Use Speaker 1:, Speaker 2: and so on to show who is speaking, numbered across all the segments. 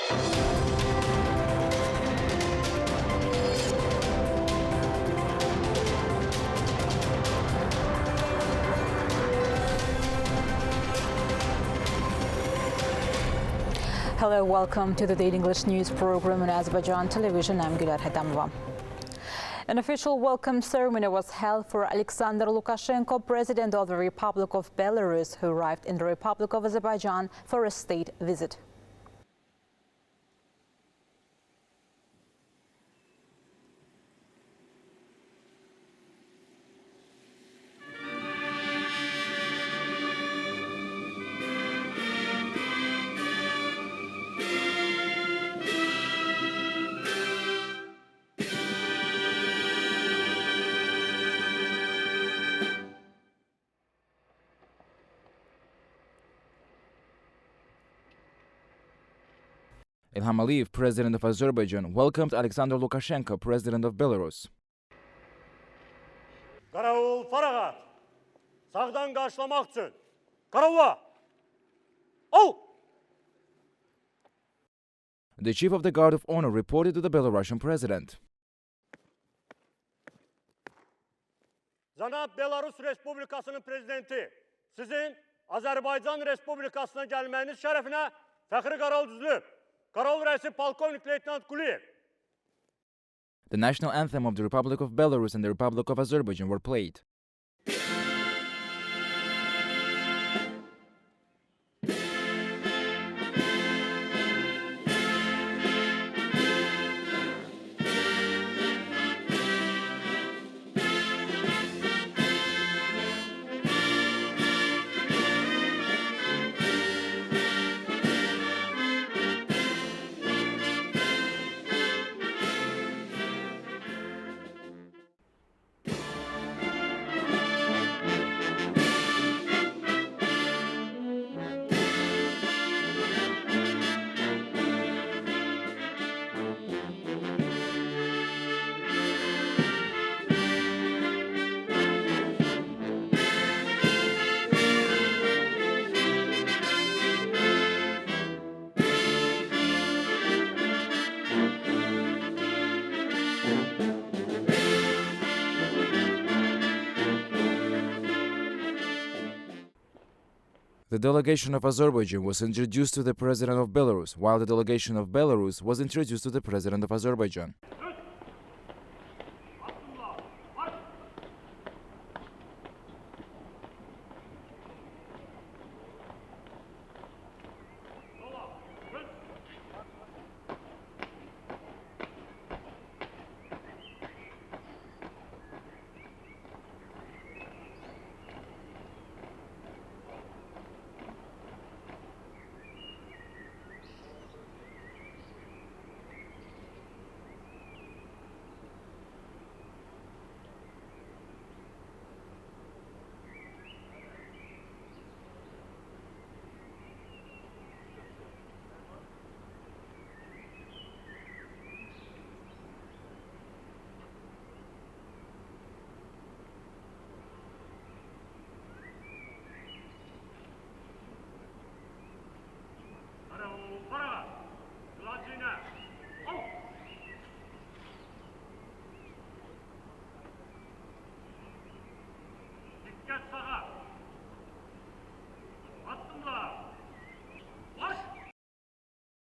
Speaker 1: Hello, welcome to the Daily English News program on Azərbaycan Televiziya. I'm Görə. An official welcome ceremony was held for Alexander Lukashenko, President of the Republic of Belarus, who arrived in the Republic of Azerbaijan for a state visit.
Speaker 2: İlham, President of Azerbaijan, welcomed Alexander Lukashenko, President of Belarus.
Speaker 3: Qaravul fərağat, sağdan qarşılamaq üçün. Qaravula! Al!
Speaker 2: The Chief of the Guard of Honor reported to the Belarusian President.
Speaker 3: Cənab Belarus Respublikasının Prezidenti, sizin Azərbaycan Respublikasına gəlməyiniz şərəfinə fəxri qaral düzülüb. Qaral rəisi Polkovnik Leytenant Quliyev.
Speaker 2: The national anthem of the Republic of Belarus and the Republic of Azerbaijan were played. The delegation of Azerbaijan was introduced to the President of Belarus, while the delegation of Belarus was introduced to the President of Azerbaijan.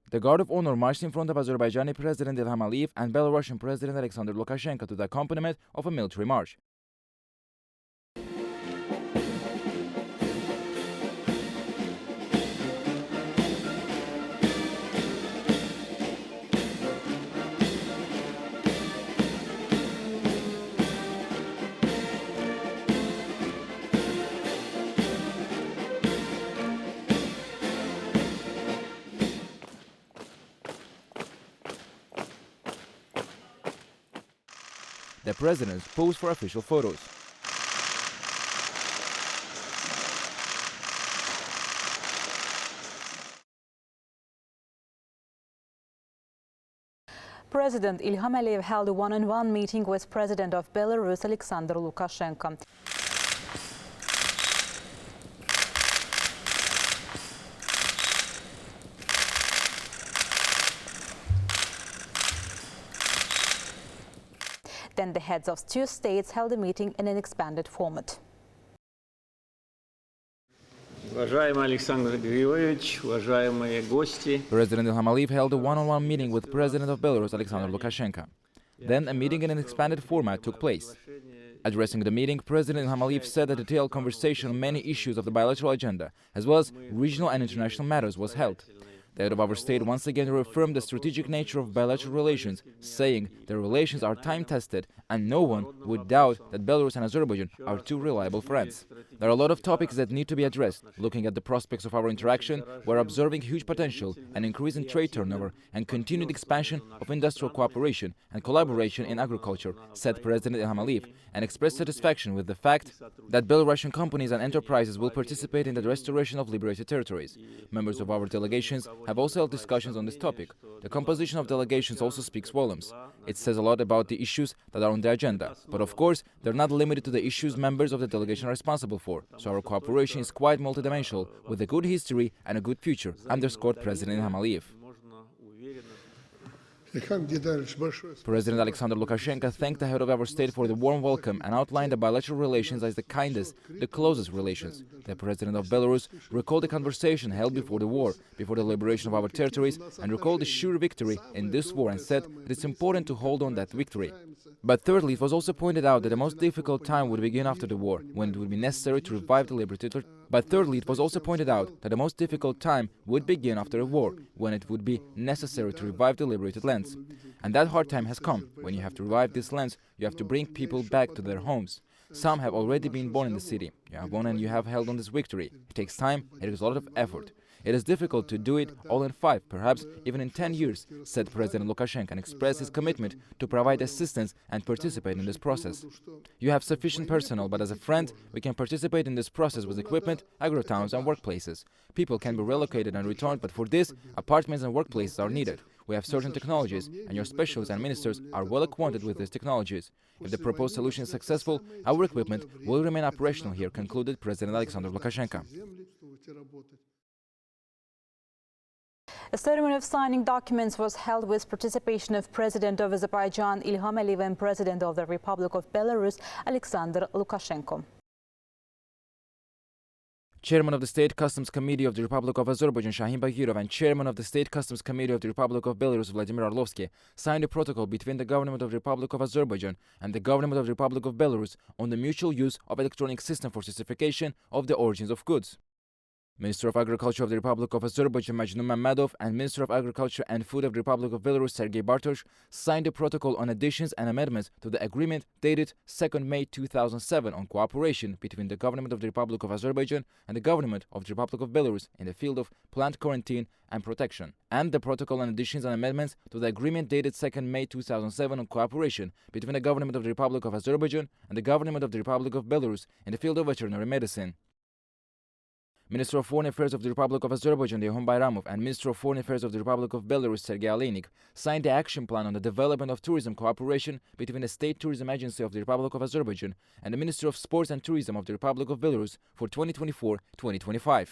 Speaker 2: The Guard of Honor marched in front of Azerbaijani President Ilham Aliyev and Belarusian President Alexander Lukashenko to the accompaniment of a military march. The presidents posed for official photos.
Speaker 1: President Ilham Aliyev held a one-on-one meeting with President of Belarus Alexander Lukashenko. Then the heads of two states held a meeting in an expanded format.
Speaker 4: Уважаемый Александр Григорьевич, уважаемые гости.
Speaker 2: President Ilham held a one-on-one meeting with President of Belarus Alexander Lukashenko. Then a meeting in an expanded format took place. Addressing the meeting, President Ilham said a detailed conversation on many issues of the bilateral agenda, as well as regional and international matters, was held. The head of our state once again reaffirmed the strategic nature of bilateral relations, saying the relations are time-tested and no one would doubt that Belarus and Azerbaijan are two reliable friends. There are a lot of topics that need to be addressed. Looking at the prospects of our interaction, we're observing huge potential, an increase in trade turnover and continued expansion of industrial cooperation and collaboration in agriculture, said President Ilham Aliyev, and expressed satisfaction with the fact that Belarusian companies and enterprises will participate in the restoration of liberated territories. Members of our delegations have also held discussions on this topic. The composition of delegations also speaks volumes. It says a lot about the issues that are on the agenda. But of course, they're not limited to the issues members of the delegation are responsible for. So our cooperation is quite multidimensional, with a good history and a good future, underscored President Ilham Aliyev. President Alexander Lukashenko thanked the head of our state for the warm welcome and outlined the bilateral relations as the kindest, the closest relations. The President of Belarus recalled the conversation held before the war, before the liberation of our territories, and recalled the sure victory in this war and said that it's important to hold on that victory. But thirdly, it was also pointed out that the most difficult time would begin after the war, when it would be necessary to revive the liberated territories. But thirdly, it was also pointed out that the most difficult time would begin after a war, when it would be necessary to revive the liberated lands. And that hard time has come. When you have to revive these lands, you have to bring people back to their homes. Some have already been born in the city. You have won and you have held on this victory. It takes time, it is a lot of effort. It is difficult to do it all in 5, perhaps even in 10 years, said President Lukashenko, and expressed his commitment to provide assistance and participate in this process. You have sufficient personnel, but as a friend, we can participate in this process with equipment, agro-towns and workplaces. People can be relocated and returned, but for this, apartments and workplaces are needed. We have certain technologies, and your specialists and ministers are well acquainted with these technologies. If the proposed solution is successful, our equipment will remain operational here, concluded President Alexander Lukashenko.
Speaker 1: A ceremony of signing documents was held with participation of President of Azerbaijan Ilham Aliyev and President of the Republic of Belarus Alexander Lukashenko.
Speaker 2: Chairman of the State Customs Committee of the Republic of Azerbaijan Shahin Bagirov and Chairman of the State Customs Committee of the Republic of Belarus Vladimir Orlovsky signed a protocol between the Government of the Republic of Azerbaijan and the Government of the Republic of Belarus on the mutual use of electronic system for certification of the origins of goods. Minister of Agriculture of the Republic of Azerbaijan Rövşən Məmmədov and Minister of Agriculture and Food of the Republic of Belarus Sergei Bartosh signed a protocol on additions and amendments to the agreement dated 2nd May 2007 on cooperation between the Government of the Republic of Azerbaijan and the Government of the Republic of Belarus in the field of plant quarantine and protection, and the protocol on additions and amendments to the agreement dated 2nd May 2007 on cooperation between the Government of the Republic of Azerbaijan and the Government of the Republic of Belarus in the field of veterinary medicine. Minister of Foreign Affairs of the Republic of Azerbaijan Ilham Bayramov and Minister of Foreign Affairs of the Republic of Belarus Sergei Aleynik signed the action plan on the development of tourism cooperation between the State Tourism Agency of the Republic of Azerbaijan and the Ministry of Sports and Tourism of the Republic of Belarus for 2024-2025.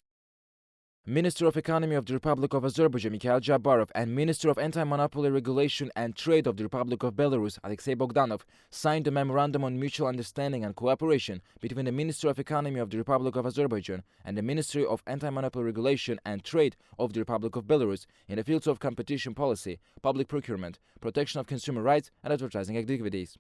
Speaker 2: Minister of Economy of the Republic of Azerbaijan Mikhail Jabarov and Minister of Anti-Monopoly Regulation and Trade of the Republic of Belarus Alexei Bogdanov signed a memorandum on mutual understanding and cooperation between the Minister of Economy of the Republic of Azerbaijan and the Ministry of Anti-Monopoly Regulation and Trade of the Republic of Belarus in the fields of competition policy, public procurement, protection of consumer rights and advertising activities.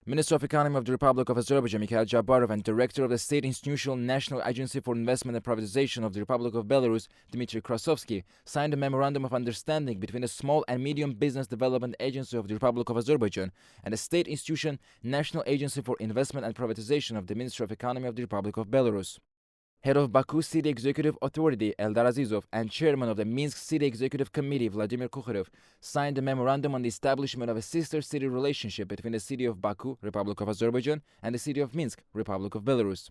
Speaker 2: Minister of Economy of the Republic of Azerbaijan Mikhail Jabarov and Director of the State Institutional National Agency for Investment and Privatization of the Republic of Belarus Dmitry Krasovsky signed a memorandum of understanding between the Small and Medium Business Development Agency of the Republic of Azerbaijan and the State Institution National Agency for Investment and Privatization of the Ministry of Economy of the Republic of Belarus. Head of Baku City Executive Authority Eldar Azizov and Chairman of the Minsk City Executive Committee Vladimir Kukharev signed a memorandum on the establishment of a sister city relationship between the city of Baku, Republic of Azerbaijan, and the city of Minsk, Republic of Belarus.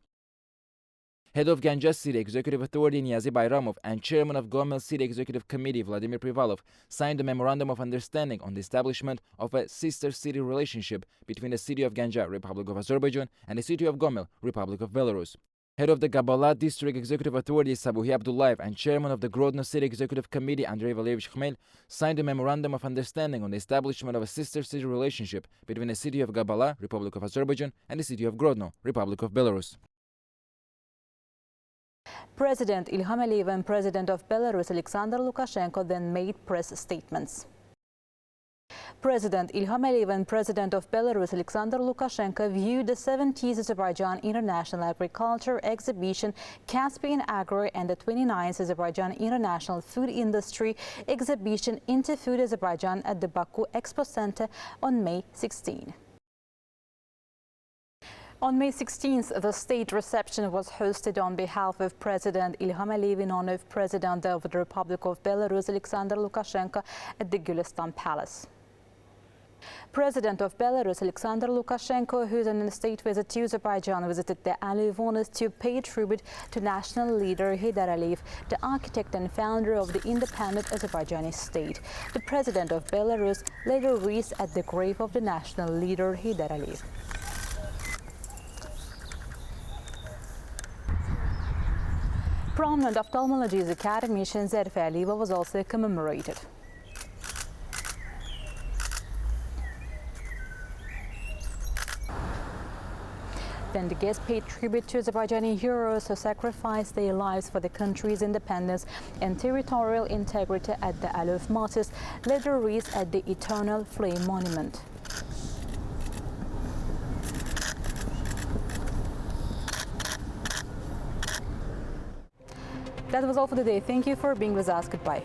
Speaker 2: Head of Ganja City Executive Authority Niyazi Bayramov and Chairman of Gomel City Executive Committee Vladimir Privalov signed a memorandum of understanding on the establishment of a sister city relationship between the city of Ganja, Republic of Azerbaijan, and the city of Gomel, Republic of Belarus. Head of the Qapalı District Executive Authority Sabuhi Abdullayev and Chairman of the Grodno City Executive Committee Andrei Valeriyevich Khmel signed a memorandum of understanding on the establishment of a sister city relationship between the city of Qapalı, Republic of Azerbaijan, and the city of Grodno, Republic of Belarus.
Speaker 1: President Ilham Aliyev and President of Belarus Alexander Lukashenko then made press statements. President Ilham Aliyev and President of Belarus Alexander Lukashenko viewed the 70th Azerbaijan International Agriculture Exhibition Caspian Agro and the 29th Azerbaijan International Food Industry Exhibition Into Food Azerbaijan at the Baku Expo Center on May 16. On May 16th, the state reception was hosted on behalf of President Ilham Aliyev in honor of President of the Republic of Belarus Alexander Lukashenko at the Gülistan Palace. President of Belarus Alexander Lukashenko, who is on a state visit to Azerbaijan, visited the Alley of Honors to pay tribute to national leader Heydar Aliyev, the architect and founder of the independent Azerbaijani state. The president of Belarus laid a wreath at the grave of the national leader Heydar Aliyev. Prominent ophthalmologist academician Zərifə Əliyeva was also commemorated. Then the guests paid tribute to Azerbaijani heroes who sacrificed their lives for the country's independence and territorial integrity at the Alley of Martyrs, laid a wreath at the Eternal Flame Monument. That was all for today. Thank you for being with us. Goodbye.